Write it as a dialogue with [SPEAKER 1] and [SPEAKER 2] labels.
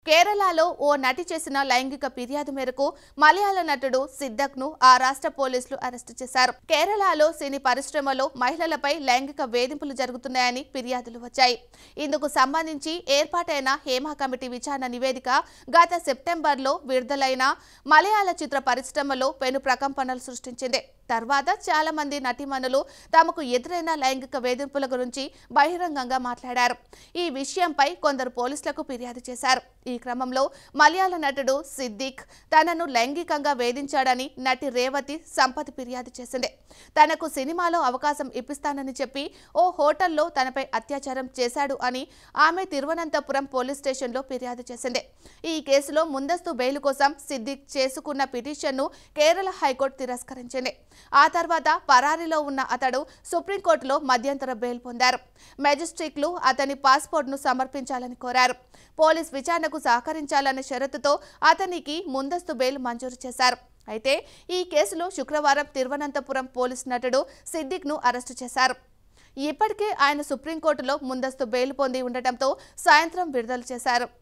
[SPEAKER 1] కేరళలో ఓ నటి చేసిన లైంగిక ఫిర్యాదు మేరకు మలయాళ నటుడు సిద్దిక్ను ఆ రాష్ట్ర పోలీసులు అరెస్టు చేశారు. కేరళలో సినీ పరిశ్రమలో మహిళలపై లైంగిక వేధింపులు జరుగుతున్నాయని ఫిర్యాదులు వచ్చాయి. ఇందుకు సంబంధించి ఏర్పాటైన హేమ కమిటీ విచారణ నివేదిక గత సెప్టెంబర్లో విడుదలైన మలయాళ చిత్ర పరిశ్రమలో పెను ప్రకంపనలు సృష్టించింది. తర్వాత చాలా మంది నటీమణులు తమకు ఎదురైన లైంగిక వేధింపుల గురించి బహిరంగంగా మాట్లాడారు. ఈ విషయంపై కొందరు పోలీసులకు ఫిర్యాదు చేశారు. ఈ క్రమంలో మలయాళ నటుడు సిద్దిక్ తనను లైంగికంగా వేధించాడని నటి రేవతి సంపత్ ఫిర్యాదు చేసింది. తనకు సినిమాలో అవకాశం ఇప్పిస్తానని చెప్పి ఓ హోటల్లో తనపై అత్యాచారం చేశాడు అని ఆమె తిరువనంతపురం పోలీస్ స్టేషన్లో ఫిర్యాదు చేసింది. ఈ కేసులో ముందస్తు బెయిల్ కోసం సిద్దిక్ చేసుకున్న పిటిషన్ను కేరళ హైకోర్టు తిరస్కరించింది. ఆ తర్వాత పరారీలో ఉన్న అతడు సుప్రీంకోర్టులో మధ్యంతర బెయిల్ పొందారు. మెజిస్ట్రేట్లు అతని పాస్పోర్ట్ను సమర్పించాలని కోరారు. పోలీస్ విచారణకు సహకరించాలనే షరతుతో అతనికి ముందస్తు బెయిల్ మంజూరు చేశారు. అయితే ఈ కేసులో శుక్రవారం తిరువనంతపురం పోలీస్ నటుడు సిద్దిక్ను అరెస్టు చేశారు. ఇప్పటికే ఆయన సుప్రీంకోర్టులో ముందస్తు బెయిల్ పొంది ఉండటంతో సాయంత్రం విడుదల చేశారు.